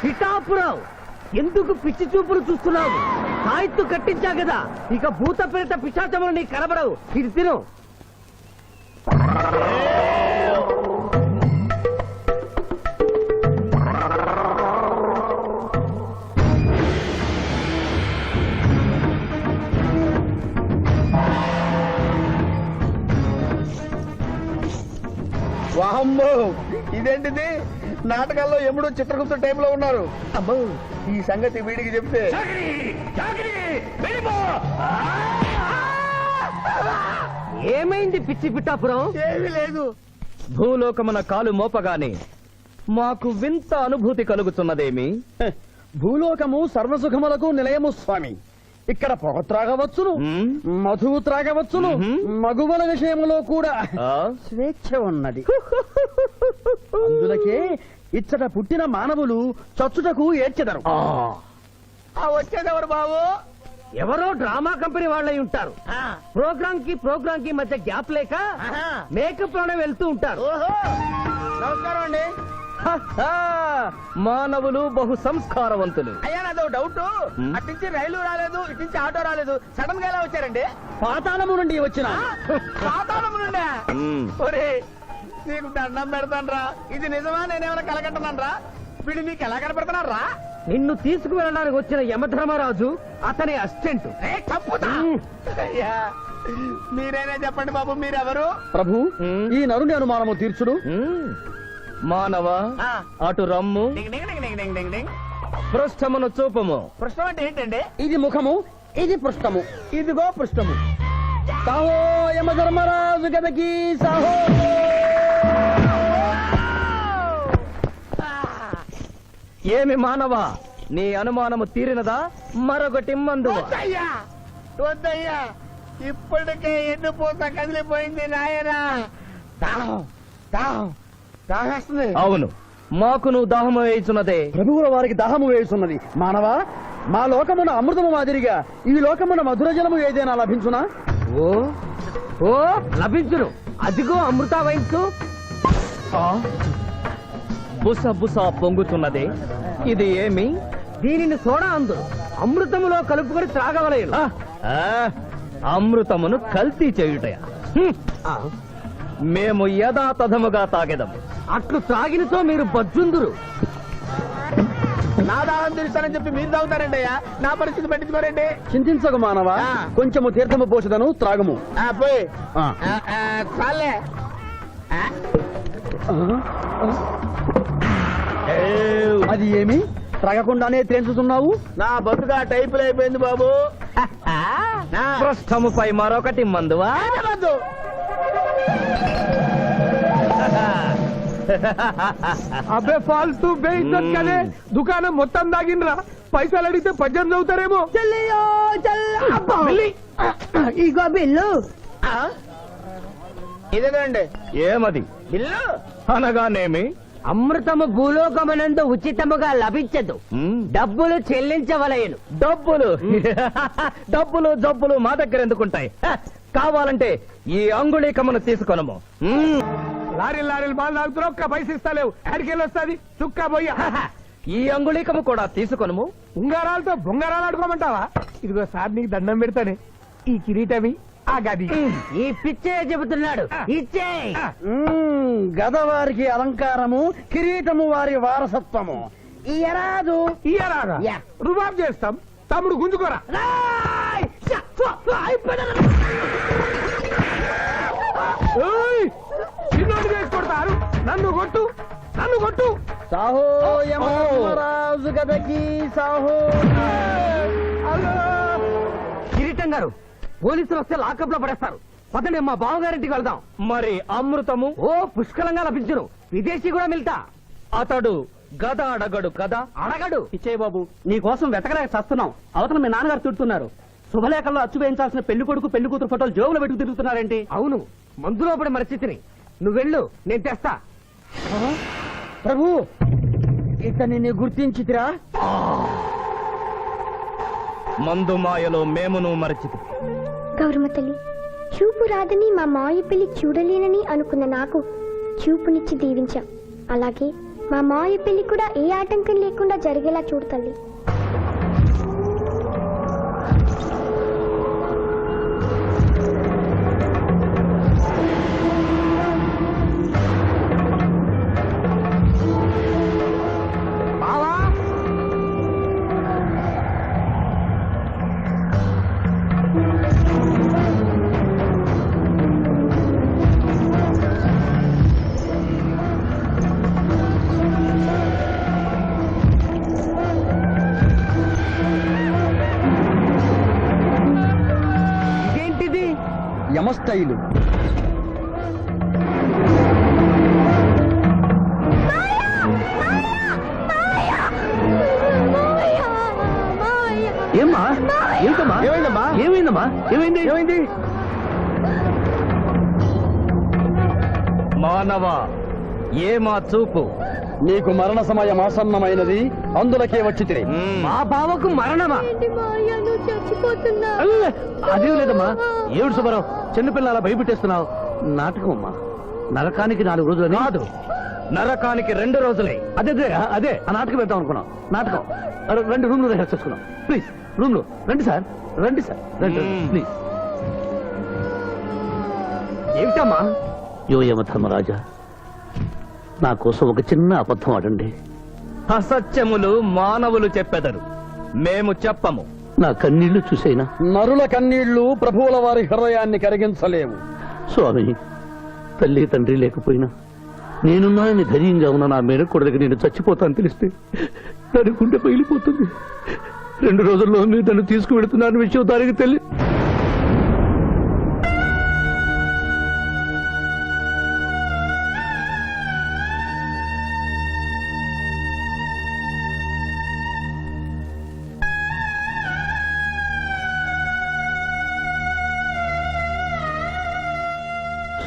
పిఠాపురం ఎందుకు పిచ్చి చూపులు చూస్తున్నావు? సాయిత్తు కట్టించా కదా, ఇక భూత ప్రేత పిశాచములు నీకు కనబడవు. ఇది తిను. వామ్మో, ఇదేంటిది? నాటకాల్లో ఎముడు చిత్రగుప్త టైప్ లో ఉన్నారు. అమ్మో, ఈ సంగతి వీడికి చెప్తే ఏమైంది పిచ్చి పిఠాపురం? ఏమీ లేదు. భూలోకమున కాలు మోపగానే మాకు వింత అనుభూతి కలుగుతున్నదేమి? భూలోకము సర్వసుఖములకు నిలయము స్వామి. ఇక్కడ పొగ త్రాగవచ్చును, మధువు త్రాగవచ్చును, మగువల విషయంలో కూడా స్వేచ్ఛ ఉన్నది. అందులకే ఇచ్చట పుట్టిన మానవులు చచ్చుటకు ఏడ్చెదరు. వచ్చేదెవరు బాబు? ఎవరో డ్రామా కంపెనీ వాళ్ళై ఉంటారు. ప్రోగ్రామ్ కి మధ్య గ్యాప్ లేక మేకప్ లోనే వెళ్తూ ఉంటారు. నమస్కారం అండి. మానవులు బహు సంస్కారవంతులు. అయ్యా, నాదో డౌట్. అట్నుంచి రైలు రాలేదు, ఇట్నుంచి ఆటో రాలేదు, సడన్ గా ఎలా వచ్చారండి? పాతాళము నుండి వచ్చిన. పాతాళము నుండి? ఒరే, నీకు దండం పెడతానరా. ఇది నిజమా? నేనేమైనా కలగంటున్నానరా? వీడు నీకు ఎలా కనపడుతున్నారా? నిన్ను తీసుకువెళ్ళడానికి వచ్చిన యమధర్మరాజు అతని అసిస్టెంట్. అయ్యా, మీరైనా చెప్పండి బాబు, మీరెవరు? ప్రభు, ఈ నరుని అనుమానము తీర్చుడు. మానవ, అటు రమ్ము, పృష్ఠమును చూపము. పృష్ఠం అంటే ఏంటండి? ఇది ముఖము, ఇది పృష్ఠము, ఇదిగో పృష్ఠము. సాహో యమధర్మరాజు గదకి సాహో. ఏమి మానవ, నీ అనుమానము తీరినదా? మరొకటి మందు. వద్దయ్యా, ఇప్పటికే ఎన్నుపూత కదిలిపోయింది నాయనా. దాహేస్తుంది. అవును, మాకును దాహము వేయుచున్నదే. ప్రభువుల వారికి దాహము వేయుచున్నది. మానవ, మా లోకమున అమృతము మాదిరిగా ఈ లోకమున మధుర జలము ఏదైనా లభించునా? ఓ ఓ లభించును. అదిగో అమృత వైన్స్. బుస బుస పొంగుతున్నదే, ఇది ఏమి? దీనిని సోడా అందు అమృతములో కలుపుకొని త్రాగవలేను. అమృతమును కల్తీ చేయుటయా? మేము యథాతథముగా తాగెదము. అట్లు త్రాగినతో మీరు బజ్జుందురు. నా దాహం తీరుస్తానని చెప్పి మీరు తాగుతారండి అయ్యా. నా పరిస్థితి పట్టించుకోరండి. చింతించకు మానవ, కొంచెము తీర్థము పోషదను, త్రాగము. పోయి చాలే. అది ఏమి? త్రాగకుండానే తేల్చుతున్నావు? నా బతుగా టైపులు అయిపోయింది బాబు. పృష్ఠముపై మరొకటి మందువా? అబ్బే ఫాల్తూ బేయిజ్జత్ కదే. దుకాణం మొత్తం దాగినరా. పైసలు అడిగితే పద్యం చదువుతారేమో. ఇగో బిల్లు. ఇదేనండి ఏమది? బిల్లు అనగానేమి? అమృతము భూలోకమునందు ఉచితముగా లభించదు, డబ్బులు చెల్లించవలయను. డబ్బులు డబ్బులు జబ్బులు మా దగ్గర ఎందుకుంటాయి? కావాలంటే ఈ అంగుళీకమును తీసుకొనము. లారీలు బాగా తాగుతున్నావు, ఒక్క పైస ఇస్తలేవు. అడికెళ్ళి వస్తుంది చుక్క పోయి. ఈ అంగుళీకము కూడా తీసుకొనము. ఉంగరాలతో బొంగరాలు ఆడుకోమంటావా? ఇదిగో సార్, నీకు దండం పెడతానే. ఈ కిరీటమి, ఆ గది. ఈ పిచ్చే చెబుతున్నాడు. ఇచ్చే. గదవారికి అలంకారము, కిరీటము వారి వారసత్వము. ఇయరాదు. ఇయ్యరాగా రుబాబ్ చేస్తాం. తమ్ముడు గుంజుకోరా. చిన్నోడు చేసి కొడతారు. నన్ను కొట్టు, నన్ను కొట్టు. సాహో యమధర్మరాజు గదకి సాహో. కిరీటం గారు, పోలీసులు వస్తే లాకప్ లో పడేస్తారు. పదండి, మా బావగారింటికి వెళ్దాం. మరి అమృతము? ఓ పుష్కలంగా లభించును. విదేశీ కూడా మిల్తా. అతడు గద అడగడు కదా? అడగడు. ఇచ్చే బాబు, నీ కోసం వెతకలేక చస్తున్నాం. అవతల మీ నాన్నగారు తిడుతున్నారు. శుభలేఖల్లో అచ్చు వేయించాల్సిన పెళ్లి కొడుకు పెళ్లి కూతురు ఫోటోలు జోబులు పెట్టుకు తిరుగుతున్నారేంటి? అవును, మందులో పడి మరిచితిని. నువ్వెళ్ళు, నేను తెస్తా. ప్రభు, ఇతన్ని గుర్తించితిరా? మందు మాయలో మేమును మరచితి. గౌరమ్మ తల్లి, చూపు రాదని మా మాయ పెళ్లి చూడలేనని అనుకున్న నాకు చూపునిచ్చి దీవించాం. అలాగే మా మావయ్య పెళ్లి కూడా ఏ ఆటంకం లేకుండా జరిగేలా చూడు తల్లి. బావా ఇదేంటిది? యమస్థైలు ఏమ్మా? ఏంటమ్మా? ఏమైందమ్మా? ఏమైందమ్మా? ఏమైంది? ఏమైంది? మానవ ఏ మా చూపు నీకు మరణ సమయం ఆసన్నమైనది, అందులకే వచ్చి తిరిగి మా బావకు మరణమా? చచ్చిపోతున్నా. అదేం లేదమ్మా. ఏడు సుబ్బారావు, చిన్నపిల్లల భయపెట్టేస్తున్నావు. నాటకం అమ్మా. నరకానికి 4 రోజులు కాదు, నరకానికి 2 రోజులే. అదే అదే అదే ఆ నాటకం పెడతాం అనుకున్నాం. నాటకం 2 రూమ్లు రిహార్స్ చేసుకున్నాం. ప్లీజ్ రూమ్ లో రండి సార్, రండి సార్, రండి ప్లీజ్. ఏమిటమ్మా? యో యమధర్మరాజా, నా కోసం ఒక చిన్న అబద్ధం ఆడండి. అసత్యములు మానవులు చెప్పెదరు, మేము చెప్పము. నా కన్నీళ్లు చూసేనా? నరుల కన్నీళ్లు ప్రభువుల వారి హృదయాన్ని కరిగించలేవు. స్వామి, తల్లి తండ్రి లేకపోయినా నేనున్నానని ధైర్యంగా ఉన్న నా మేనకోడలికి నేను చచ్చిపోతాను తెలిస్తే దాని గుండె పగిలిపోతుంది. 2 రోజుల్లో మీరు దాన్ని తీసుకువెడుతున్నాను విషయం దానికి తెలియ.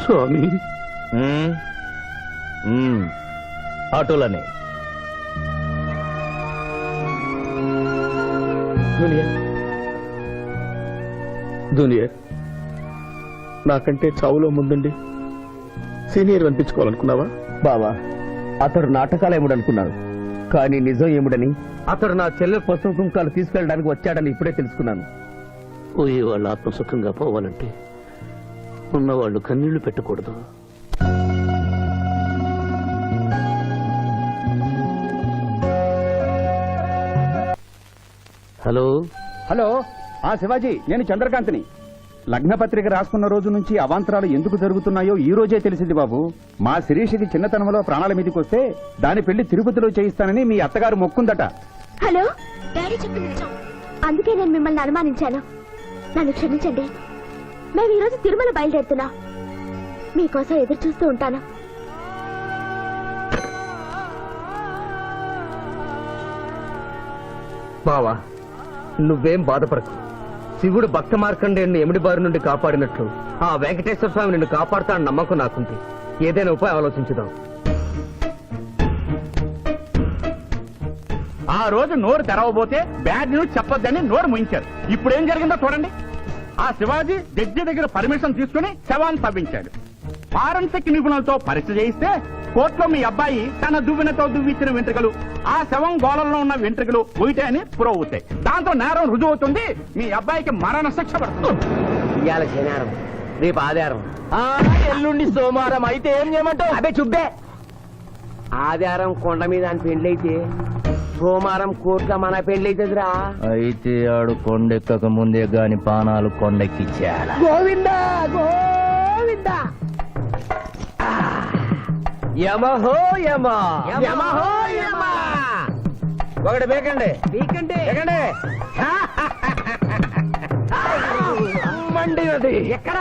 స్వామి, ఉమ్, ఉమ్, అటులనే. జూనియర్, నాకంటే చావులో ముందుండి సీనియర్ అనిపించుకోవాలనుకున్నావా? బావా, అతడు నాటకాలు ఏముడనుకున్నాడు, కానీ నిజం ఏముడని అతడు నా చెల్లె పసుపు కుంకాలు తీసుకెళ్ళడానికి వచ్చాడని ఇప్పుడే తెలుసుకున్నాను. పోయే వాళ్ళు ఆత్మసుఖంగా పోవాలంటే ఉన్నవాళ్ళు కన్నీళ్లు పెట్టకూడదు. హలో హలో, శివాజీ, నేను చంద్రకాంత్ని. లగ్న పత్రిక రాసుకున్న రోజు నుంచి అవాంతరాలు ఎందుకు జరుగుతున్నాయో ఈ రోజే తెలిసింది బాబు. మా శిరీషకి చిన్నతనంలో ప్రాణాల మీదకి వస్తే దాని పెళ్లి తిరుపతిలో చేయిస్తానని మీ అత్తగారు మొక్కుందట. హలో, డాడీ చెప్పింది నిజం. అందుకే నేను మిమ్మల్ని అనుమానించాను. నన్ను క్షమించండి. మేము ఈరోజు తిరుమల బయలుదేరుతున్నా. మీకోసం ఎదురు చూస్తూ ఉంటాను. బావా, నువ్వేం బాధపడకు. శివుడు భక్త మార్కండేయుని ఎముడి బారి నుండి కాపాడినట్లు ఆ వెంకటేశ్వర స్వామి నిన్ను కాపాడుతాడని నమ్మకం నాకుంది. ఏదైనా ఉపాయం ఆలోచించుదాం. ఆ రోజు నోరు తెరవబోతే బ్యాడ్ న్యూస్ చెప్పొద్దని నోరు ముయించారు. ఇప్పుడు ఏం జరిగిందో చూడండి. ఆ శివాజీ జడ్జి దగ్గర పర్మిషన్ తీసుకుని శవాన్ని తవ్వించాడు. ఫారెన్సిక్ నిపుణులతో పరీక్ష చేయిస్తే కోర్టులో మీ అబ్బాయి తన దువ్వెనతో దువ్విచ్చిన వెంట్రుకలు, ఆ శవం గోళంలో ఉన్న వెంట్రుకలు ఒకటే అని ప్రూవ్ అవుతాయి. దాంతో నేరం రుజువు అవుతుంది. మీ అబ్బాయికి మరణ శిక్ష పడుతుంది. ఇవాళ శనివారం, రేపు ఆదివారం, ఎల్లుండి సోమవారం. అయితే ఏం చేయమంటావు? అదే చుబ్బే. ఆదివారం కొండ మీద అని పెళ్ళైతే సోమవారం కోర్టుగా మన పెళ్ళైతుందిరా. అయితే ఆడు కొండెక్కక ముందే గాని పానాలు కొండెక్కిచ్చేయాల. గోవిందా గోవిందా. యమహో యమ, యమహో యమ. ఒకటి బేకండి, నీకంటే బేకండి. మండినది ఎక్కడ?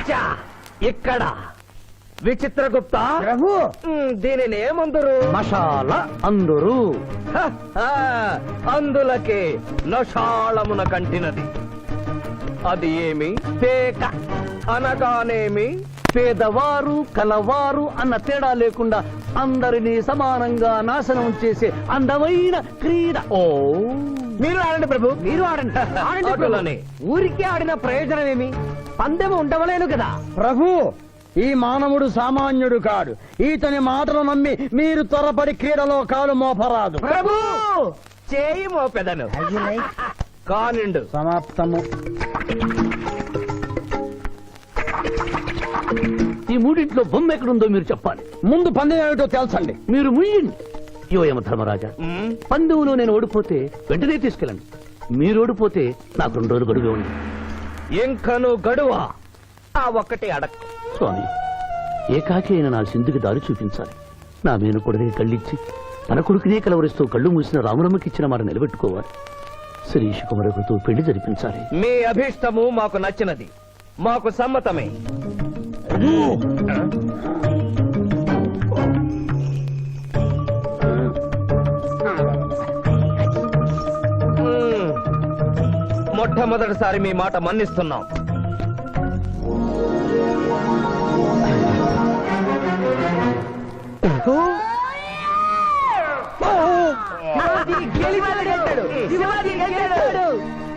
చా, ఇక్కడ. విచిత్రగుప్త ప్రభు, దీనిని ఏమందరు? మసాల అందరూ అందులకే నషాళమున కంటినది. అది ఏమి? పేక. అనగానేమి? పేదవారు కలవారు అన్న తేడా లేకుండా అందరినీ సమానంగా నాశనం చేసే అందమైన క్రీడ. ఓ, మీరు ఆడండి ప్రభు, మీరు ఆడండి. ఆడండి ప్రభు. అటులనే. ఊరికే ఆడిన ప్రయోజనం ఏమి? పందెం ఉండవలేను కదా ప్రభు, ఈ మానవుడు సామాన్యుడు కాడు. ఈతని మాటలు నమ్మి మీరు త్వరపడి క్రీడలో కాలు మోపరాదు. ప్రభు చేయి మోపెదను కానిండు. సమాప్తము. ఈ మూడింట్లో బొమ్మ ఎక్కడుందో మీరు చెప్పాలి. ముందు పందెం ఏమిటో తెలుసండి. మీరు ముయ్యండి. యో యమ ధర్మరాజా, పందెంలో నేను ఓడిపోతే వెంటనే తీసుకెళ్ళండి. మీరు ఓడిపోతే నాకు 2 రోజులు గడువే ఉంది. ఇంకను గడువా? ఆ ఒక్కటి అడక్. స్వామి, ఏకాకి అయిన నా సింధుకి దారి చూపించాలి. నా మేను కొడుకుని కళ్ళిచ్చి తన కొడుకునే కలవరిస్తూ కళ్ళు మూసిన రామరమ్మకి ఇచ్చిన మాట నిలబెట్టుకోవాలి. శిరీష్ కుమారుడితో పెళ్లి జరిపించాలి. మీ అభీష్టము మాకు నచ్చినది, మాకు సమ్మతమే. మొట్టమొదటిసారి మీ మాట మన్నిస్తున్నాం.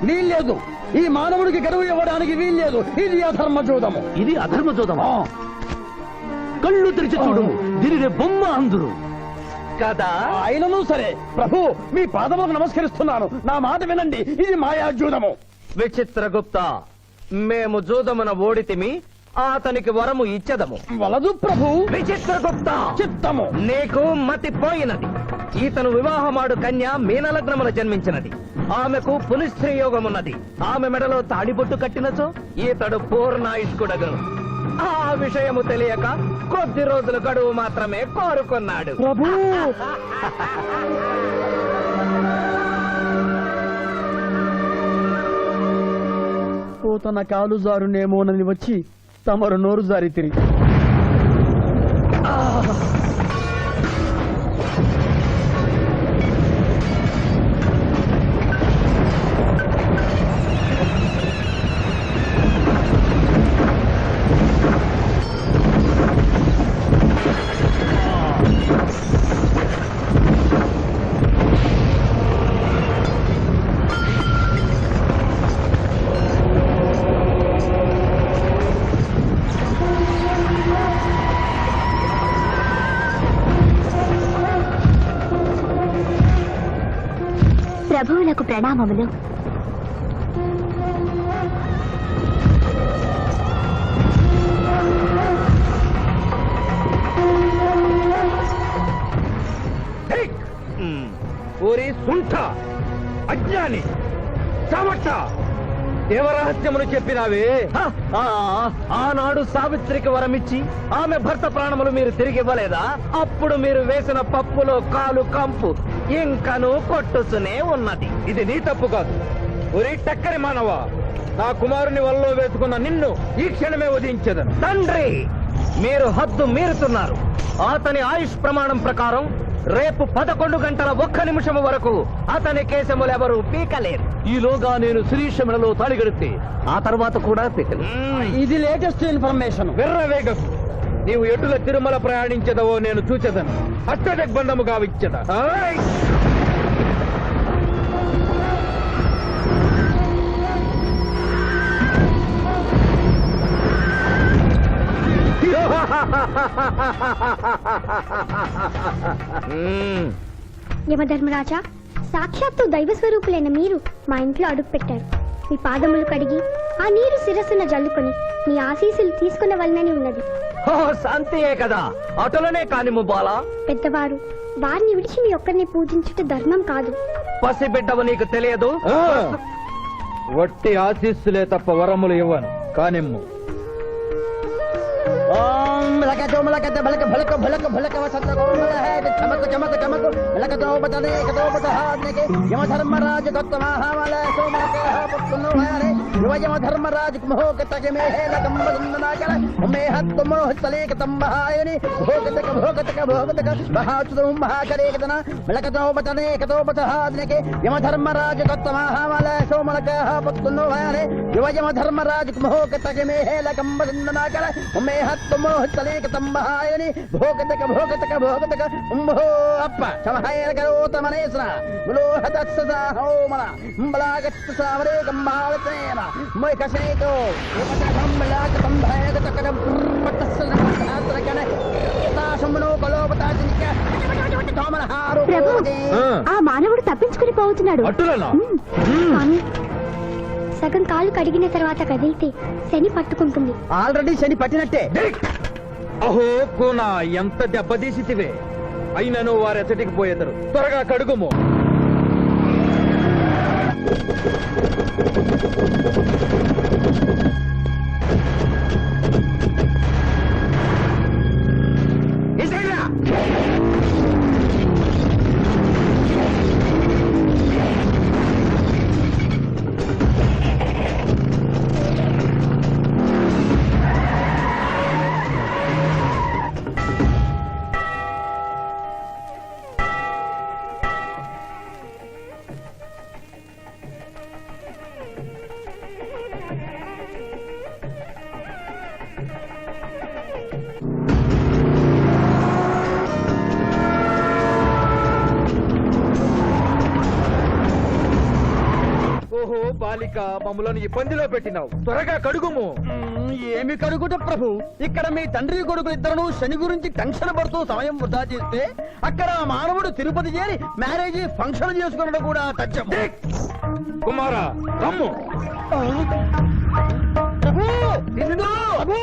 వీల్లేదు. ఈ మానవుడికి గడువు ఇవ్వడానికి వీల్లేదు. ఇది అధర్మ జూదము. ఇది అధర్మ చూదమా? కళ్ళు తెరిచి చూడు, దీనినే బొమ్మ అందురు కదా. అయినను సరే ప్రభు, మీ పాదములకు నమస్కరిస్తున్నాను. నా మాట వినండి. ఇది మాయాజూదము. విచిత్రగుప్త, మేము జూదమున ఓడితిమి, అతనికి వరము ఇచ్చదము. వలదు ప్రభు. విచిత్రగుప్త, చిత్తము. నీకు మతి పోయినది. ఈతను వివాహమాడు కన్య మీనలగ్నమున జన్మించినది. ఆమెకు పునిస్త్రీ యోగమున్నది. ఆమె మెడలో తాడిబొట్టు కట్టినచో ఈతడు పూర్ణాయుష్కుడగను. ఆ విషయము తెలియక కొద్ది రోజుల గడువు మాత్రమే కోరుకున్నాడు. ప్రభు, తన కాలు జారునేమోనని వచ్చి తమరు నోరు జారి తిరిగి ప్రభువులకు ప్రణామములు. ఓరి సుంఠ, అజ్ఞాని, చమట, దేవరహస్యమును చెప్పినావే. ఆనాడు సావిత్రికి వరమిచ్చి ఆమె భర్త ప్రాణములు మీరు తిరిగి ఇవ్వలేదా? అప్పుడు మీరు వేసిన పప్పులో కాలు కంపు ఇంకను కొట్టుసునే ఉన్నది. ఇది నీ తప్పు కాదు. ఒరి టక్కరి మానవ, నా కుమారుని వల్లో వేసుకున్న నిన్ను ఈ క్షణమే వధించదను. తండ్రి, మీరు హద్దు మీరుతున్నారు. అతని ఆయుష్ ప్రమాణం ప్రకారం రేపు 11 గంటల 1 నిమిషము వరకు అతని కేశములెవరూ పీకలేరు. ఈలోగా నేను శిరీష మెడలో తాళిగడితే ఆ తర్వాత కూడా పీకలేదు. ఇది లేటెస్ట్ ఇన్ఫర్మేషన్. వెర్రవేగ, నీవు ఎటుల తిరుమల ప్రయాణించదవో నేను చూచెదను. అష్టదిగ్బంధము గావిచ్చద. యమధర్మరాజా, సాక్షాత్తు దైవ స్వరూపులైన మీరు మా ఇంట్లో అడుగు పెట్టారు. మీ పాదములు కడిగి ఆ నీరు శిరస్సున జల్లుకొని మీ ఆశీస్సులు తీసుకునవలనని ఉన్నది. శాంతియే కదా, అటులనే కాని ముబాలా. పెద్దవారు, వారిని విడిచి మీ ఒక్కరిని పూజించుట ధర్మం కాదు. పసిబిడ్డవు నీకు తెలియదు. వట్టి ఆశీస్సులే తప్ప వరములు ఇవ్వను. కానిమ్ము. యమధర్మరాజు యమధర్మరాజు యమధర్మరాజు నారాయణి భోగతక భోగతక భోగతక ఉంభో అప్ప సమహేన కరోతమనేసన ములోహతత్సహోమన అంబలాగత్త సావరే కంబాలతేన మయకసేతో యుపతకంబలాక సంభయగతకరం పట్టస్సనకన తాసమునో కలోపతాజినిక తోమనహారో ప్రభు ఆ మానవుడు తప్పించుకుని పోతున్నాడు అట్టులనా? స్వామి, సగం కాలు కడిగిన తర్వాత కదిలితే శని పట్టుకుంటుంది. ఆల్రెడీ శని పట్టినట్టే. అహో కూనా ఎంత దెబ్బతీసితివే అయినను వారెచ్చటికి పోయేదరు త్వరగా కడుగుము. ఓహో బాలిక మమ్మలను ఇబ్బందిలో పెట్టినావు త్వరగా కడుగుము. ఏమి కడుగుట ప్రభు, ఇక్కడ మీ తండ్రి కొడుకు ఇద్దరు శని గురించి టెన్షన్ పడుతూ సమయం వృధా చేస్తే అక్కడ ఆ మానవుడు తిరుపతి చేరి మ్యారేజ్ ఫంక్షన్ చేసుకున్నాడు కూడా తథ్యం. కుమారా రమ్ము. ప్రభు, నిన్ను, ప్రభు.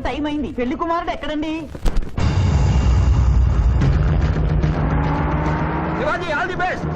టైం అయింది. పెళ్లి కుమారుడు ఎక్కడండి? Shivaji all the best.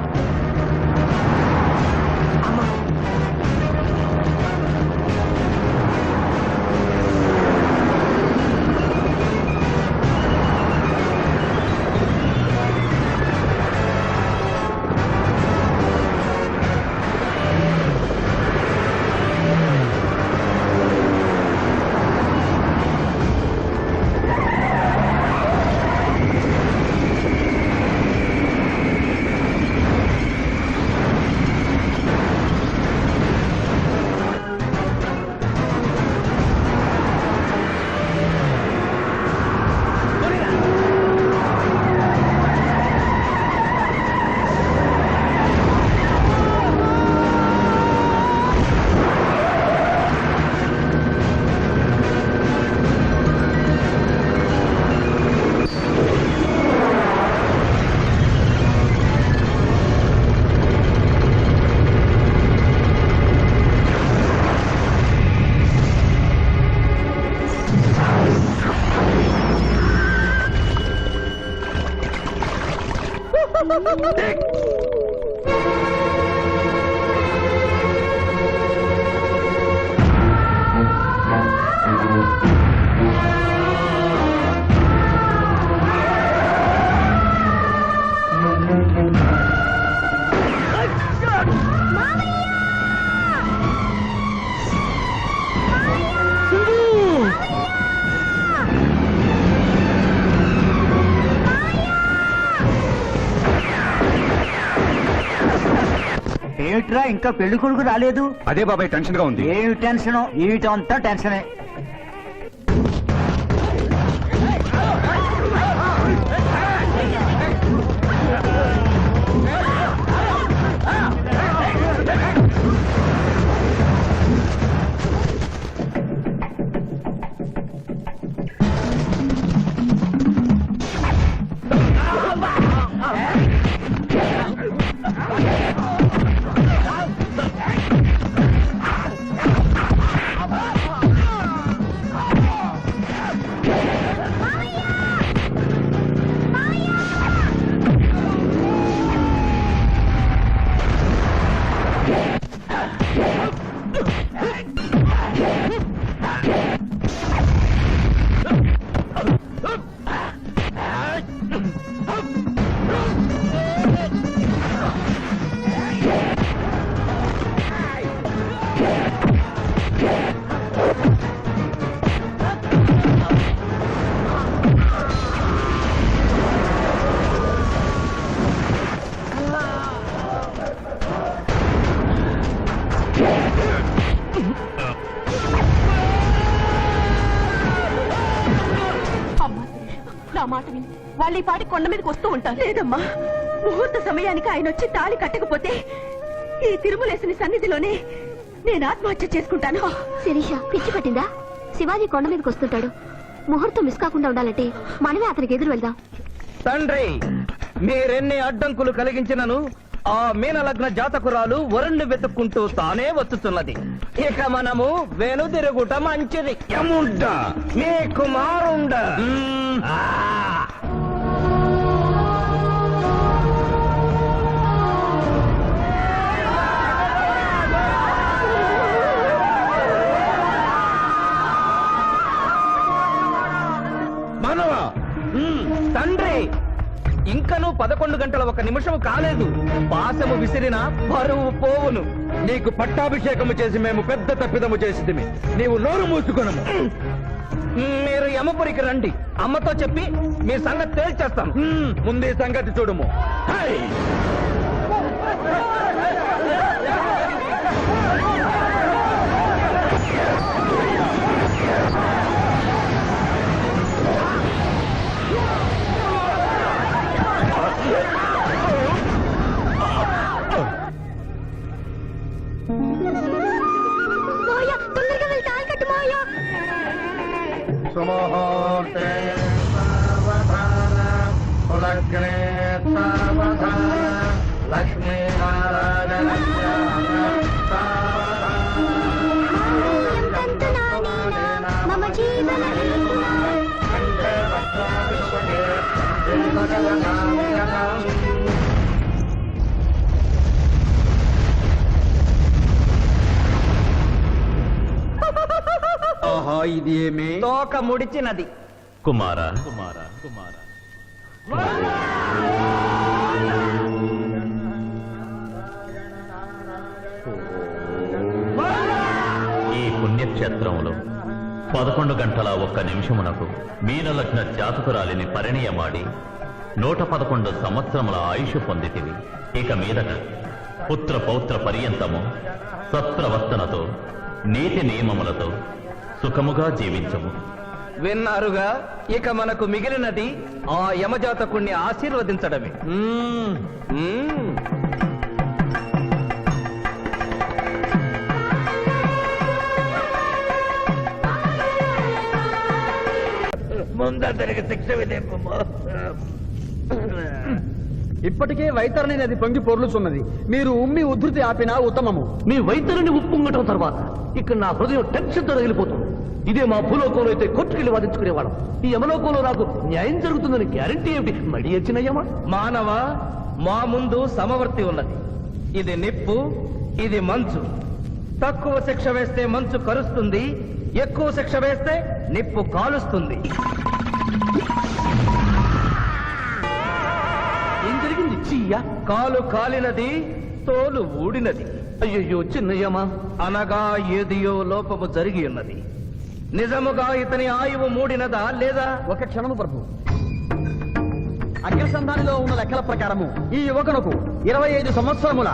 ఏమిట్రా ఇంకా పెళ్లి కొడుకు రాలేదు? అదే బాబాయ్ టెన్షన్ గా ఉంది. ఏమి టెన్షన్? ఏమిటంతా టెన్షనే. మాట విని వాళ్ళు ఈ పాటి కొండ మీదకి వస్తూ ఉంటారు. లేదమ్మా, ముహూర్త సమయానికి ఆయన వచ్చి తాళి కట్టకపోతే ఈ తిరుమలేసిన సన్నిధిలోనే నేను ఆత్మహత్య చేసుకుంటాను. శిరీష, పిచ్చి పట్టిందా? శివాజీ కొండ మీదకి వస్తుంటాడు. ముహూర్తం మిస్ కాకుండా ఉండాలంటే మనమే అతనికి ఎదురు వెళ్దాం. తండ్రి, మీరెన్ని అడ్డంకులు కలిగించినను ఆ మీనలగ్న జాతకురాలు వరుణ్ణి వెతుక్కుంటూ తానే వచ్చుతున్నది. ఇక మనము వెనుదిరుగుట మంచిది. యముండ మీ కుమారుండ. మనవా, తండ్రి, ఇంకనూ 11 గంటల 1 నిమిషము కాలేదు. పాశము విసిరిన పరువు పోవును. నీకు పట్టాభిషేకము చేసి మేము పెద్ద తప్పిదము చేసిదిమి. నీవు నోరు మూసుకొనము. మీరు యమపురికి రండి. అమ్మతో చెప్పి మీ సంగతి తేల్చేస్తాం. ముందు ఈ సంగతి చూడము. మాయా, తొందరగా వెళ్ళి తాళి కట్టు మాయా. సుముహూర్తే సావధాన కులగ్నే సావధాన లక్ష్మీనారాయణ మమ జీవన ఇది ఏమి? తోక ముడిచినది. కుమార, ఈ పుణ్యక్షేత్రంలో 11 గంటల 1 నిమిషమునకు మీనలగ్న జాతకురాలిని పరిణయమాడి 111 సంవత్సరముల ఆయుష్ పొందితివి. ఇక మీదట పుత్ర పౌత్ర పర్యంతము సత్ప్రవర్తనతో నీతి నియమములతో సుఖముగా జీవించము. విన్నారుగా, ఇక మనకు మిగిలినది ఆ యమజాతకుణ్ణి ఆశీర్వదించడమే. ముందరికి శిక్ష విధింపు. ఇప్పటికే వైతరణి నది పొంగి పొర్లుచున్నది. మీరు ఉమ్మి ఉధృతి ఆపినా ఉత్తమము. మీ వైద్యుని ఉప్పొంగటం తర్వాత ఇక్కడ నా హృదయం టెన్షన్తో రగిలిపోతుంది. ఇదే మా భూలోకంలో అయితే కోర్టుకెళ్ళి వాదించుకునేవాళ్ళం. ఈ యమలోకంలో నాకు న్యాయం జరుగుతుందని గ్యారంటీ ఏమిటి? మడి వచ్చినయ్యమా? మానవ, మా ముందు సమవర్తి ఉన్నది. ఇది నిప్పు, ఇది మంచు. తక్కువ శిక్ష వేస్తే మంచు కరుస్తుంది, ఎక్కువ శిక్ష వేస్తే నిప్పు కాలుస్తుంది. ఏం జరిగింది? చీయ కాలు కాలినది, తోలు ఊడినది. అయ్యయ్యో చిన్నయ్యమా. అనగా ఏదియో లోపము జరిగి ఉన్నది. నిజముగా ఇతని ఆయువు మూడినదా లేదా? ఒక క్షణము ప్రభు. అగ్రసంధానిలో ఉన్న లెక్కల ప్రకారము ఈ యువకునకు 25 సంవత్సరముల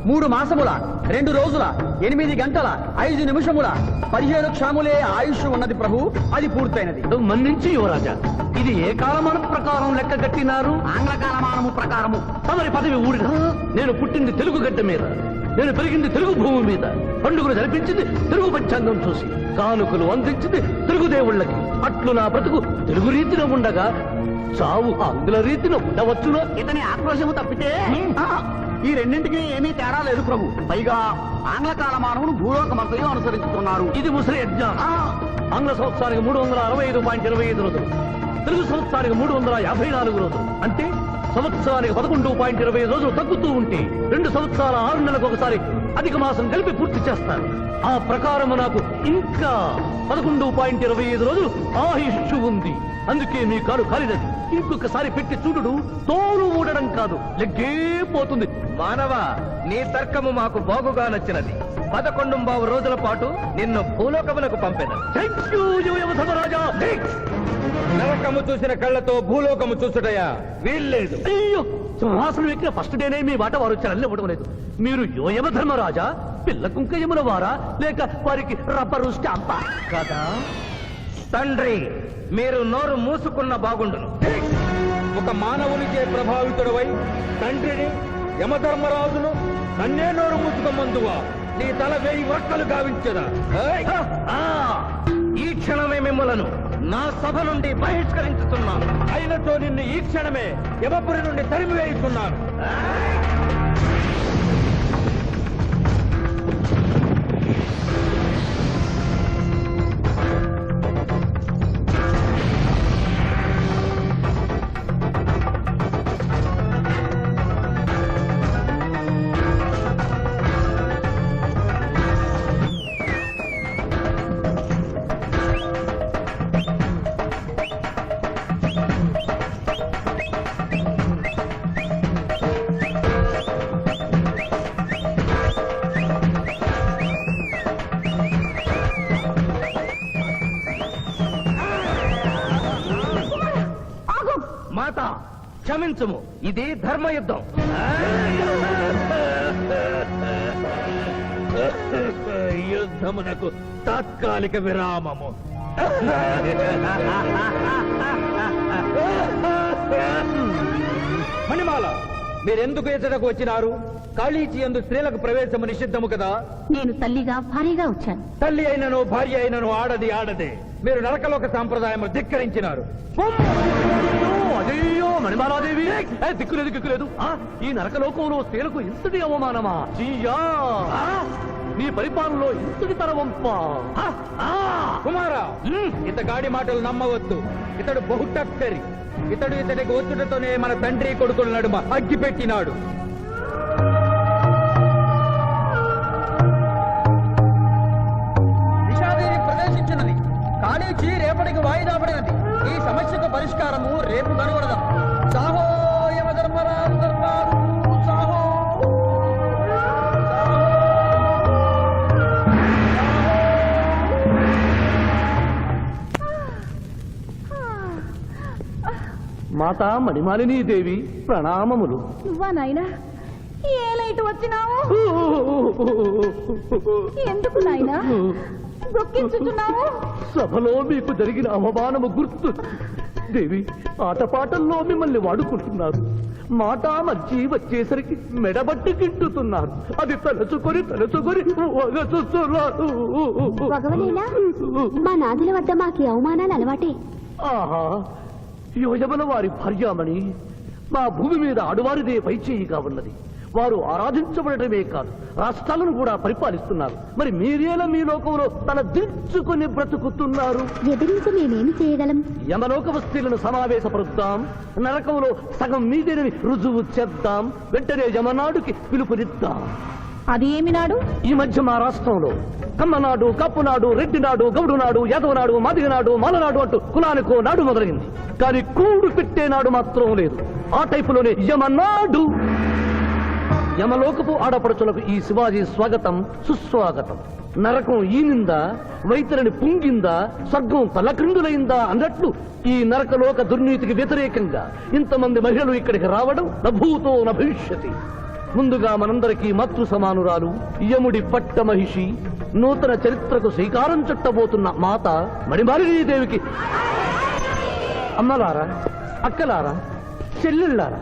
3 మాసముల 2 రోజుల 8 గంటల 5 నిమిషముల 15 క్షణములే ఆయుష్ ఉన్నది ప్రభు. అది పూర్తయినది. మన్నించి యువరాజా, ఇది ఏ కాలమానం ప్రకారం లెక్క కట్టినారు? ఆంగ్ల కాలమానము ప్రకారము. తమరి పదవి ఊడిన. నేను పుట్టింది తెలుగు గడ్డ మీద, నేను పెరిగింది తెలుగు భూమి మీద, పండుగలు జరిపించింది తెలుగు పంచాంగం చూసి, కానుకలు అందించింది తెలుగు దేవుళ్ళకి. అట్లు నా బ్రతుకు తెలుగు రీతిలో ఉండగా చావు ఆంగ్ల రీతిలో ఉండవచ్చునా? ఇతని ఆక్రోశము తప్పితే ఈ రెండింటికి ఏమీ తేడా లేదు ప్రభు. పైగా ఆంగ్ల కాలమానమును భూలోకమంతయు అనుసరిస్తున్నారు. ఇది ముసలి యజ్ఞం. ఆంగ్ల సంవత్సరానికి 365.25 రోజులు, తెలుగు సంవత్సరానికి 354 రోజులు. అంటే సంవత్సరానికి 11.25 రోజులు తగ్గుతూ ఉంటే 2 సంవత్సరాల 6 నెలలకు ఒకసారి అధిక మాసం కలిపి పూర్తి చేస్తారు. ఆ ప్రకారం నాకు ఇంకా 11.25 రోజులు ఆయుష్ ఉంది. అందుకే మీ కాలు కాలినది. ఇంకొకసారి పెట్టి చూడు, తోలు ఊడడం కాదు, లెగ్గే పోతుంది. మానవ, నీ తర్కము మాకు బాగుగా నచ్చినది. 11 రోజుల పాటు నిన్ను భూలోకమునకు పంపెదను. Thank you యువధర్మరాజా. నరకము చూసిన కళ్ళతో భూలోకము చూసుటయా వీల్లేదు. అయ్యో, సింహాసనం ఎక్కిన ఫస్ట్ డేనే మీ మాట వారు చలన్ని ఇవ్వడం లేదు. మీరు యోయమ ధర్మరాజా, పిల్ల కుంకయముల వారా, లేక వారికి రబ్బరు స్టాంపా? కదా తండ్రి, మీరు నోరు మూసుకున్న బాగుండును. ఒక మానవునిచే ప్రభావితుడవై తండ్రిని యమధర్మరాజును నన్నే నోరు మూసుకోమందువా నీ తల 1000 వక్కలు గావించదా? ఏయ్! ఈ క్షణమే మిమ్మలను నా సభ నుండి బహిష్కరించుతున్నాను. అయినతో నిన్ను ఈ క్షణమే యమపురి నుండి తరిమి వేయిస్తున్నాను. మాత క్షమించుము, ఇది ధర్మయుద్ధం. యుద్ధమునకు తాత్కాలిక విరామము. మణిమాల, మీరెందుకు ఎచ్చటకు వచ్చినారు? కాళీచి యందు స్త్రీలకు ప్రవేశము నిషిద్ధము కదా. నేను తల్లిగా భారీగా వచ్చాను. తల్లి అయినను భార్య అయినను ఆడది ఆడదే. మీరు నరకలోక సాంప్రదాయము ధిక్కరించినారు. అయ్యో మణిమాలాదేవి, దిక్కులేదు. ఈ నరకలోకంలో స్త్రీలకు ఇంతటి అవమానమా? చీయా! నీ పరిపాలనలో ఇంతటి తరవంప. కుమారా, ఇతగాడి మాటలు నమ్మవద్దు. ఇతడు బహుటక్కరి. ఇతడికి వచ్చుటతోనే మన తండ్రి కొడుకుల నడుమ అగ్గి పెట్టినాడు. నిషాదేవి ప్రవేశించినది. కాళీచి రేపటికి వాయిదా పడినది. ఈ సమస్యకు పరిష్కారము రేపు కనుగొడదాం. సాహో యమధర్మరాజు దర్బారు, సాహో! మాతా మణిమాలినీ దేవి ప్రణామములు. నువ్వా నాయనా? ఏ లైట్ వచ్చినావు? ఎందుకు నాయనా దొక్కించుతున్నావు? సభలో మీకు జరిగిన అవమానము గుర్తు. దేవి, ఆటపాటల్లో మిమ్మల్ని వాడుకుంటున్నారు. మాట మర్చి వచ్చేసరికి మెడబట్టి గిట్టుతున్నారు. అది తలుచుకొని వగచుస్తున్నారు. భగవనేనా? మా నాదుల వద్ద మాకి అవమానాలు అలవాటే. ఆహా, యోజముల వారి భార్యామణి మా భూమి మీద ఆడువారిదే పైచేయిగా ఉన్నది. వారు ఆరాధించబడటమే కాదు, రాష్ట్రాలను కూడా పరిపాలిస్తున్నారు. మరి మీరేలా మీ లోకంలో తల దించుకొని బ్రతుకుతున్నారు? ఎదిరించి మేమేమి చేయగలం? యమలోక వస్తువులను సమావేశపరుద్దాం. నరకంలో సగం మీదేనని రుజువు చేద్దాం. వెంటనే యమనాడుకి పిలుపునిద్దాం. అది ఏమి నాడు? ఈ మధ్య మా రాష్ట్రంలో కమ్మనాడు, కప్పునాడు, రెడ్డినాడు, గౌడునాడు, యాదవనాడు, మాదిగనాడు, మాలనాడు అంటూ కులానికో నాడు మొదలైంది. కానీ కూడు పెట్టే నాడు మాత్రం లేదు. ఆ టైపులోనే యమనాడు. యమలోకపు ఆడపడుచులకు ఈ శివాజీ స్వాగతం సుస్వాగతం. నరకం ఈనిందా, వైతరిని పుంగిందా, స్వర్గం తలక్రిందులైందా అన్నట్లు ఈ నరకలోక దుర్నీతికి వ్యతిరేకంగా ఇంతమంది మహిళలు ఇక్కడికి రావడం నభూతో నభవిష్యతి. ముందుగా మనందరికీ మాతృ సమానురాలు, యముడి పట్ట మహిషి, నూతన చరిత్రకు శ్రీకారం చుట్టబోతున్న మాత మణిమాలినీదేవికి అమ్మలారా, అక్కలారా, చెల్లెళ్ళారా,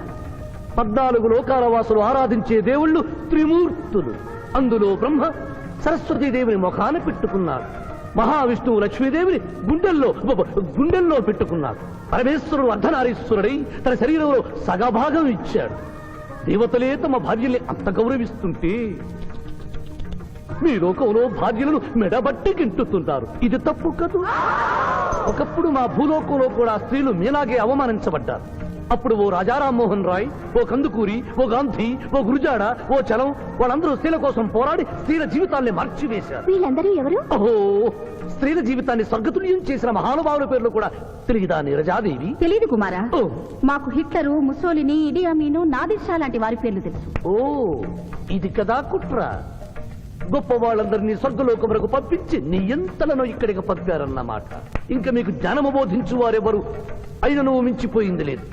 14 లోకాల వాసులు ఆరాధించే దేవుళ్ళు త్రిమూర్తులు. అందులో బ్రహ్మ సరస్వతీదేవిని ముఖాన పెట్టుకున్నాడు. మహావిష్ణువు లక్ష్మీదేవిని గుండెల్లో పెట్టుకున్నాడు. పరమేశ్వరుడు అర్ధనారీశ్వరుడై తన శరీరంలో సగభాగం ఇచ్చాడు. దేవతలే తమ భార్యల్ని అంత గౌరవిస్తుంటే మీ లోకంలో భార్యలను మెడబట్టి గింటుతుంటారు. ఇది తప్పు కదూ. ఒకప్పుడు మా భూలోకంలో కూడా స్త్రీలు మీలాగే అవమానించబడ్డారు. అప్పుడు ఓ రాజా రామ్మోహన్ రాయ్, ఓ కందుకూరి, ఓ గాంధీ, ఓ గురుజాడ, ఓ చలం వాళ్ళందరూ స్త్రీల కోసం పోరాడి స్త్రీల జీవితాల్ని మార్చివేశారు. వీళ్ళందరూ ఎవరు? ఓహో, స్త్రీల జీవితాన్ని స్వర్గతుల్యం చేసిన మహానుభావుల పేర్లు కూడా తెలియదా నీరజాదేవి? తెలీదు కుమారా. ఓ, మాకు హిట్లరు, ముసోలిని, ఇడి అమీను, నాదిర్ లాంటి వారి పేర్లు తెలుసు. ఓ, ఇది కదా కుట్ర. గొప్ప వాళ్ళందరినీ స్వర్గలోకములకు పంపించి నీ ఎంతలను ఇక్కడికి పంపారన్నమాట. ఇంకా మీకు జ్ఞానము బోధించు వారెవరు అయినను మించిపోయింది లేదు.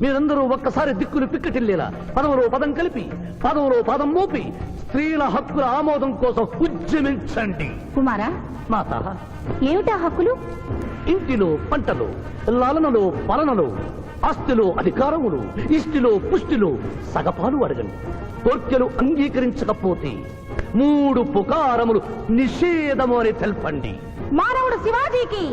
మీరందరూ ఒక్కసారి దిక్కులు పిక్కటిల్లేలా పదములో పదం కలిపి, పదములో పదం మోపి స్త్రీల హక్కుల ఆమోదం కోసం ఉద్యమించండి. కుమారా, మాత, ఏమిటా హక్కులు? ఇంటిలో పంటలో, లాలనలో, పాలనలో, ఆస్తిలో అధికారములు, ఇష్టిలో పుష్టిలో సగపాలు అడగండి. కోర్కెలు అంగీకరించకపోతే 3 పుకారములు నిషేధము అని తెల్పండి. మానవుడు శివాజీకి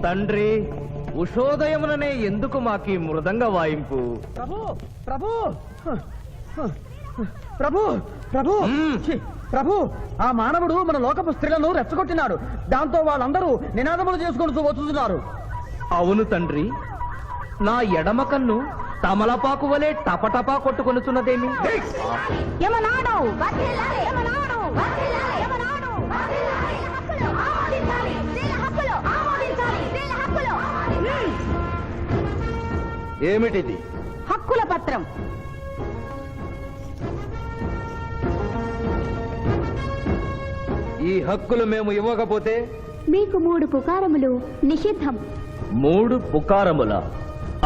తండ్రి, ఉషోదయముననే ఎందుకు మాకీ మృదంగ వాయింపు? ప్రభు ప్రభు ప్రభు ప్రభు ఛీ, ప్రభు, ఆ మానవుడు మన లోకపు స్త్రీలను రెచ్చగొట్టినాడు. దాంతో వాళ్ళందరూ నినాదములు చేసుకుంటూ వచ్చుతున్నారు. అవును తండ్రి, నా ఎడమ కన్ను తమలపాకు వలె టపటపా కొట్టుకొనుచున్నదేమి? యమనాడు వర్ధిల్లాలి, యమనాడు వర్ధిల్లాలి, యమనాడు వర్ధిల్లాలి. హక్కులు ఆమోదించాలి, స్త్రీల హక్కులు ఆమోదించాలి, స్త్రీల హక్కులు. ఏమిటిది? హక్కుల పత్రం. ఈ హక్కులు మేము ఇవ్వకపోతే? మీకు 3 పుకారములు నిషిద్ధం. 3 పుకారముల?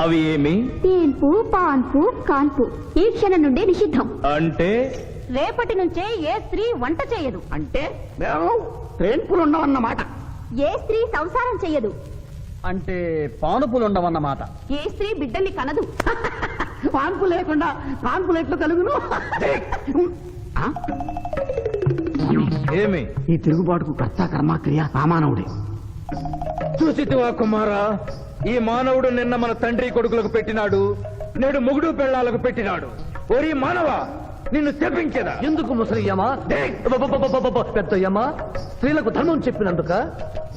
అవి ఏమి? తేన్పు, పాన్పు, కాన్పు ఈ క్షణం నుండి నిషిద్ధం. అంటే రేపటి నుంచే ఏ స్త్రీ వంట చేయదు. అంటే మేము ట్రైన్పులు ఉండవన్నమాట. ఏ స్త్రీ సంసారం చెయ్యదు. అంటే పానుపులుండవన్నమాట. ఏ స్త్రీ బిడ్డల్ని కనదు. పాన్పు లేకుండా పాన్పులు ఎట్లు కలుగును? ఆ? ఏమి? ఈ తిరుగుబాటుకు కర్త కర్మ క్రియ సామానవుడే. చూసితివా కుమారా, ఈ మానవుడు నిన్న మన తండ్రి కొడుకులకు పెట్టినాడు, నేడు మొగుడు పెళ్ళాలకు పెట్టినాడు. ఓరి మానవ, నిన్ను శపించదా? ఎందుకు ముసలియమా? పెద్దయ్యమా, స్త్రీలకు ధర్మం చెప్పినందుక?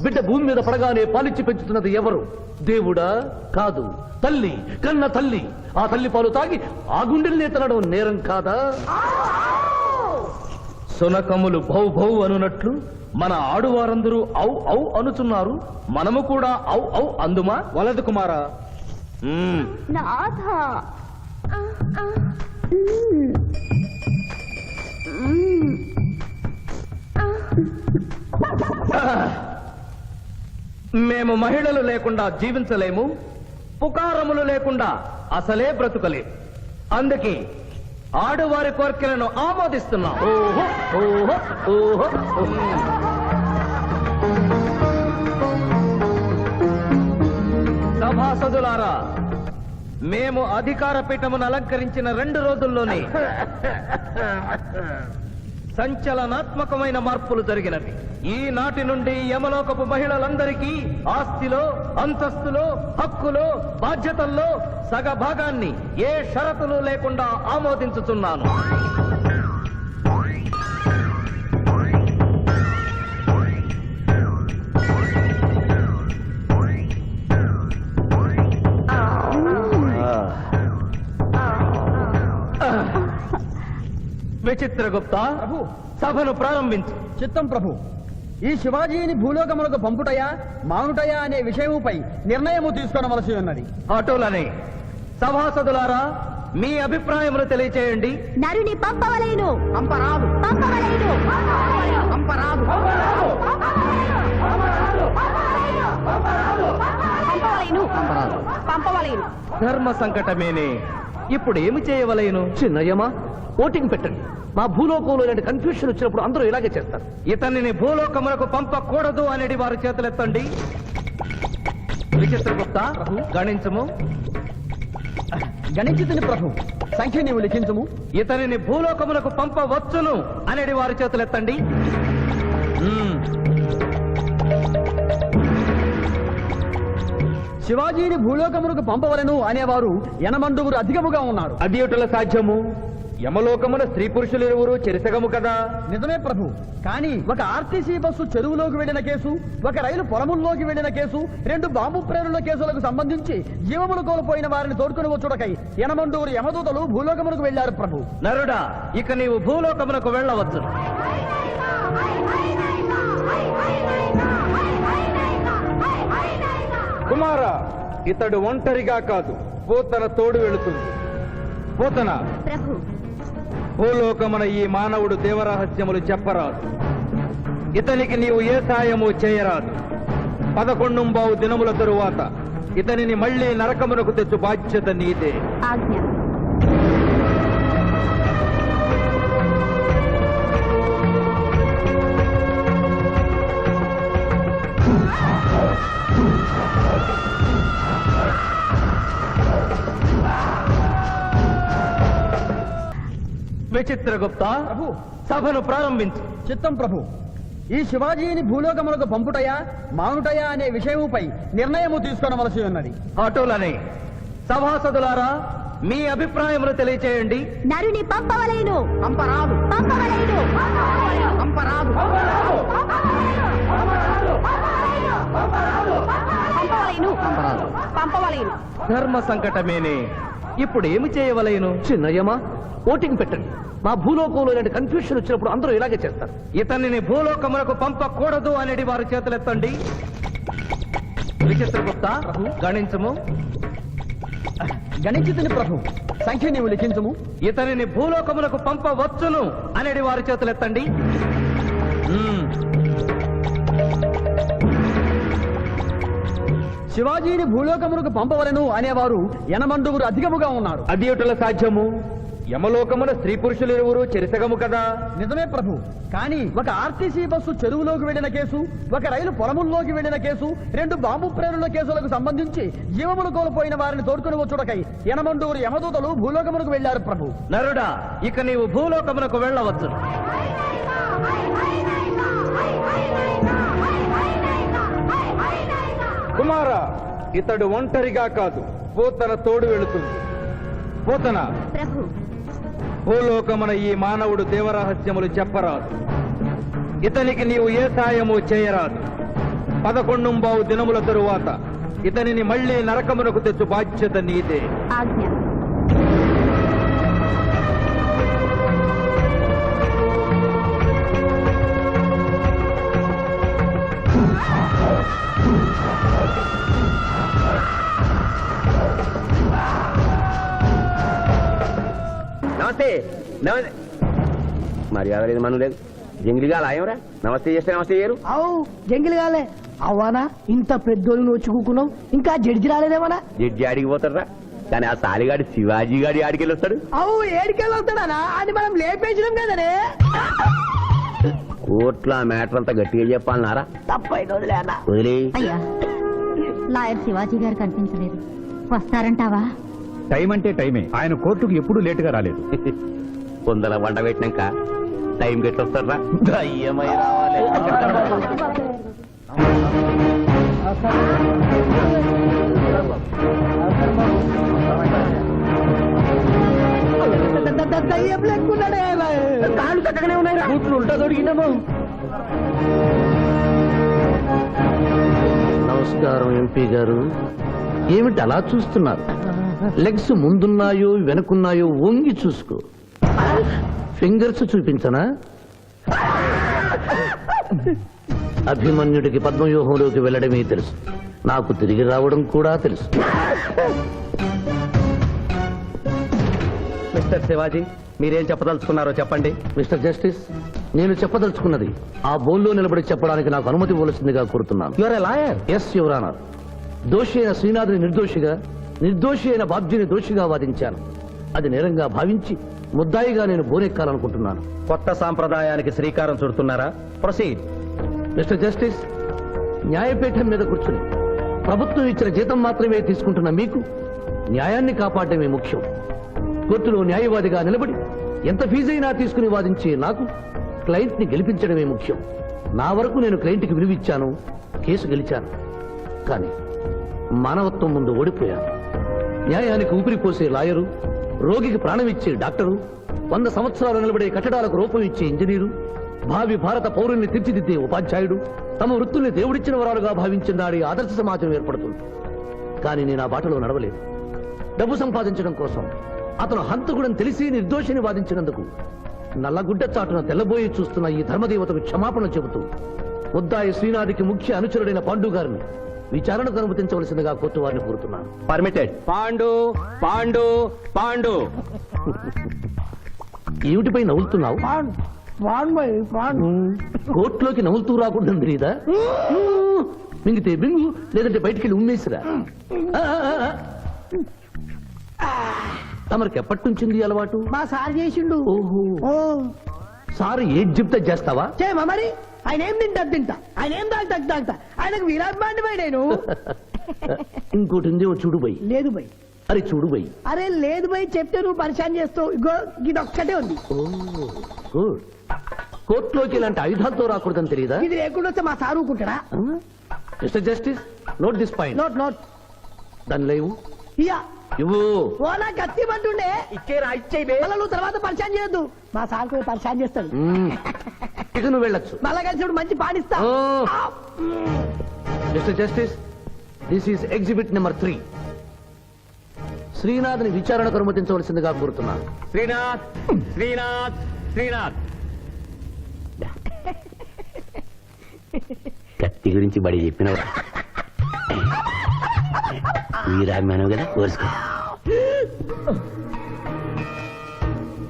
బిడ్డ భూమి మీద పడగానే పాలిచ్చి పెంచుతున్నది ఎవరు? దేవుడా? కాదు, తల్లి, కన్న తల్లి. ఆ తల్లి పాలు తాగి ఆ గుండెల్నే తనడం నేరం కాదా? సునకములు భౌ భౌ అనునట్లు మన ఆడువారందరూ ఔ ఔ అనుచున్నారు. మనము కూడా ఔ ఔ అందుమా? వలదు కుమారా. నాథ. మేము మహిళలు లేకుండా జీవించలేము, పుకారములు లేకుండా అసలే బ్రతుకలేము. అందుకే ఆడువారి కోరికలను ఆమోదిస్తున్నాం. ఓహో ఓహో ఓహో ఓహో. సభాసదులారా, మేము అధికార పీఠమును అలంకరించిన 2 రోజుల్లోనే సంచలనాత్మకమైన మార్పులు జరిగినవి. ఈనాటి నుండి యమలోకపు మహిళలందరికీ ఆస్తిలో, అంతస్తులో, హక్కులో, బాధ్యతల్లో సగభాగాన్ని ఏ షరతులు లేకుండా ఆమోదించుతున్నాను. విచిత్రగుప్త, సభను ప్రారంభించు. చిత్తం ప్రభు. ఈ శివాజీని భూలోకములకు పంపుటయా మానుటయా అనే విషయముపై నిర్ణయము తీసుకోవలసి ఉన్నది. అటులనే సభాసదులారా, మీ అభిప్రాయములు తెలియచేయండి. నరుని పంపవలేను. పంపరాదు, పంపవలేను. పంపరాదు. పంపవలేను. పంపవలేను. ధర్మ సంకటమేనే. ఇప్పుడు ఏమి చేయవలేను? చిన్నయ్యమా, ఓటింగ్ పెట్టండి. మా భూలోకంలో ఇలాంటి కన్ఫ్యూషన్ వచ్చినప్పుడు అందరూ ఇలాగే చేస్తారు. ఇతనిని భూలోకములకు పంపకూడదు అనేది వారి చేతులెత్తండి. విచిత్రగుప్త, గణించము. గణించుతుని ప్రభు. సంఖ్య నీవు లిఖించము. ఇతనిని భూలోకములకు పంపవచ్చును అనేది వారి చేతులెత్తండి. శివాజీని భూలోకములకు పంపవలను అనేవారు 8 అధికముగా ఉన్నారు. అది ఎటుల సాధ్యము? యమలోకమున స్త్రీ పురుషులు ఇరువురు చెరిసగము కదా. నిజమే ప్రభు. కానీ ఒక ఆర్టీసీ బస్సు చెరువులోకి వెళ్లిన కేసు, ఒక రైలు పొలముల్లోకి వెళ్లిన కేసు, 2 బాంబు ప్రేరుల కేసులకు సంబంధించి జీవములు కోల్పోయిన వారిని తోడుకుని వచ్చుటకై 8 యమదూతలు భూలోకమునకు వెళ్లారు ప్రభు. నరుడా, ఇక నీవు భూలోకమునకు వెళ్ళవచ్చు. కుమారా, ఇతడు ఒంటరిగా కాదు, పోతన తోడు వెళుతుంది. పోతన, ప్రభు. భూలోకమున ఈ మానవుడు దేవరహస్యములు చెప్పరాదు. ఇతనికి నీవు ఏ సాయము చేయరాదు. 11 దినముల తరువాత ఇతనిని మళ్ళీ నరకమునకు తెచ్చు బాధ్యత నీదే. ఆజ్ఞ. విచిత్రగుప్త సభను ప్రారంభించు. చిత్తం ప్రభు. ఈ శివాజీని భూలోకములకు పంపుటయా మానుటయా అనే విషయముపై నిర్ణయము తీసుకొనవలసి ఉన్నది. అటులనే సభాసదులారా మీ అభిప్రాయములు తెలియచేయండి. నరుని పంపవలేను. పంపరాదు పంపవలేను. పంపరాదు పంపవలేను. పంపవలేను. ధర్మ సంకటమేనే. ఇప్పుడు ఏమి చేయవలేను? చిన్నయ్యమా ఓటింగ్ పెట్టండి. మా భూలోకంలో ఇలాంటి కన్ఫ్యూషన్ వచ్చినప్పుడు అందరూ ఇలాగే చేస్తారు. ఇతనిని భూలోకములకు పంపకూడదు అనేది వారి చేతులెత్తండి. విచిత్రగుప్త గణించము. గణించుతుని ప్రభు. సంఖ్య నీవు లిఖించుము. ఇతనిని భూలోకములకు పంపవచ్చును అనేది వారి చేతులెత్తండి. శివాజీని భూలోకములకు పంపవలను అనేవారు ఎనమండుగురు అధికముగా ఉన్నారు. అది ఎటుల సాధ్యము? యమలోకమున స్త్రీ పురుషులు ఇరువురు చెరిసగము కదా. నిజమే ప్రభు. కానీ ఒక ఆర్టీసీ బస్సు చెరువులోకి వెళ్లిన కేసు, ఒక రైలు పొలముల్లోకి వెళ్లిన కేసు, 2 బాంబు ప్రేరుల కేసులకు సంబంధించి జీవములు కోల్పోయిన వారిని తోడుకుని వచ్చుటకై ఎనమండుగురు యమదూతలు భూలోకమునకు వెళ్లారు ప్రభు. నరుడా, ఇక నీవు భూలోకమునకు వెళ్ళవచ్చు. కుమార, ఇతడు ఒంటరిగా కాదు, పోతన తోడు వెళుతుంది. పోతన, ప్రభు. భూలోకమున ఈ మానవుడు దేవరహస్యములు చెప్పరాదు. ఇతనికి నీవు ఏ సాయము చేయరాదు. 11 దినముల తరువాత ఇతనిని మళ్ళీ నరకమునకు తెచ్చు బాధ్యత నీదే. ఆజ్ఞ. నమస్తే. మర్యాద లేదు, మనం లేదు. జంగిలిగా లాయంరా. నమస్తే చేస్తే నమస్తే చేయరు. అవు జంగిల్ కాలే అవ్వానా ఇంత పెద్దోళ్ళు వచ్చి కూకున్నావు. ఇంకా జడ్జి రాలేదేమన్నా? జడ్జి ఆడికి పోతారా, కానీ ఆ సాలిగాడి శివాజీ గాడి ఆడికి వెళ్ళొస్తాడు. అవు ఏడికెళ్ళి వస్తాడా? అది మనం లేపేసినాం కదనే. కోర్టులో ఆ మ్యాటర్ అంతా గట్టిగా చెప్పాలన్నారా? తప్పైన వదిలేనా? వదిలే. అయ్యా, లాయర్ శివాజీ గారు కనిపించలేదు. వస్తారంటావా? టైం అంటే టైమే. ఆయన కోర్టుకు ఎప్పుడు లేటుగా రాలేదు. కొందల వంట పెట్టినాక టైం గట్టి వస్తారా? దయ్యమై రావాలి. దయ్యం లెక్కున్నాడే. కాళ్ళు చక్కగానే ఉన్నాయి. కూతురు ఉంటా దొరికిందేమో. నమస్కారం ఎంపీ గారు. ఏమిటి అలా చూస్తున్నారు? లెగ్స్ ముందున్నాయో వెనుకున్నాయో వంగి చూసుకో. ఫింగర్స్ చూపించనా? అభిమన్యుడికి పద్మవ్యూహంలోకి వెళ్ళడమే తెలుసు, నాకు తిరిగి రావడం కూడా తెలుసు. మిస్టర్ శివాజీ, మీరేం చెప్పదలుచుకున్నారో చెప్పండి. మిస్టర్ జస్టిస్, నేను చెప్పదలుచుకున్నది ఆ బోన్లో నిలబడి చెప్పడానికి నాకు అనుమతి ఇవ్వవలసిందిగా కోరుతున్నాను. Your a lawyer. Yes your honour. దోషి అయిన శ్రీనాథుని నిర్దోషిగా, నిర్దోషి అయిన బాబ్జీని దోషిగా వాదించాను. అది నేరంగా భావించి ముద్దాయిగా నేను బోనెక్కాలనుకుంటున్నాను. కొత్త సాంప్రదాయానికి శ్రీకారం చుడుతున్నారా? ప్రొసీడ్. మిస్టర్ జస్టిస్, న్యాయపీఠం మీద కూర్చుని ప్రభుత్వం ఇచ్చిన జీతం మాత్రమే తీసుకుంటున్న మీకు న్యాయాన్ని కాపాడమే ముఖ్యం. కోర్టులో న్యాయవాదిగా నిలబడి ఎంత ఫీజైనా తీసుకుని వాదించే నాకు క్లయింట్ ని గెలిపించడమే ముఖ్యం. నా వరకు నేను క్లయింట్ కి విలువిచ్చాను, కేసు గెలిచాను. కానీ మానవత్వం ముందు ఓడిపోయాను. న్యాయానికి ఊపిరిపోసే లాయరు, రోగికి ప్రాణం ఇచ్చే డాక్టరు, 100 సంవత్సరాలు నిలబడే కట్టడాలకు రూపం ఇచ్చే ఇంజనీరు, భావి భారత పౌరుల్ని తీర్చిదిద్దే ఉపాధ్యాయుడు తమ వృత్తుల్ని దేవుడిచ్చిన వరాలుగా భావించిన నాడి ఆదర్శ సమాజం ఏర్పడుతుంది. కానీ నేను ఆ బాటలో నడవలేదు. డబ్బు సంపాదించడం కోసం అతను హంతకుడని తెలిసి నిర్దోషిని వాదించినందుకు నల్లగుడ్డ చాటున తెల్లబోయి చూస్తున్న ఈ ధర్మదేవతకు క్షమాపణ చెబుతూ ముద్దాయి శ్రీనాథికి ముఖ్య అనుచరుడైన పాండు గారిని విచారణకు అనుమతించవలసిందిగా కోర్టు వారిని కోరుతున్నాను. పర్మిటెడ్. పాండు పాండు పాండు. ఏమిటిపై నవ్వులుతున్నావు? కోర్టులోకి నవ్వులుతూ రాకూడదు తెలీదా? మింగితే బింగు లేదంటే బయటికి వెళ్ళి ఉమ్మేసిరా తమరికి ఎప్పటి నుంచింది ఈ అలవాటు? మా సార్ చేసిండు. ఓహో ఓ సార్ ఏది చెప్తే చేస్తావా? చేయమా మరి. ఆయన ఏం తింటా ఆయన ఏం తాగుతా ఆయనకు విరాట్ పోయి నేను. ఇంకోటి ఉంది, ఓ చూడు బై. లేదు బై. అరే చూడు బై. అరే లేదు బై, చెప్తే నువ్వు పరిశాన్ చేస్తావు. ఇగో ఇది ఒక్కటే ఉంది. గుడ్. కోర్టులోకి ఇలాంటి ఆయుధాలతో రాకూడదని తెలియదా? ఇది లేకుండా వస్తే మా సార్ ఊరుకుంటాడా? Mister justice, note this point. Note దాని లేవు ఇయ్యా. ఇవ్వు. ఓ నా కత్తి పట్టుండే మళ్ళా నువ్వు తర్వాత పరిశాన్ చేయొద్దు. మా సార్ కూడా పరిశాన్ చేస్తాడు. ఇక నువ్వు వెళ్ళొచ్చు. మళ్ళా కలిసి మంచి పాడిస్తా. Mister justice, this is exhibit number 3. శ్రీనాథ్ని విచారణకు అనుమతించవలసిందిగా కోరుతున్నాను. శ్రీనాథ్ శ్రీనాథ్ శ్రీనాథ్ కత్తి గురించి బడి చెప్పినవా? వీరాభిమానం కదా, కోరుసుకో.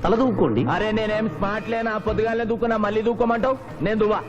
తల దూక్కోండి. అరే నేనేం స్మార్ట్ లేనా? పొద్దుగానే దూకున్నా, మళ్ళీ దూకోమంటావు? నేను దువ్వా.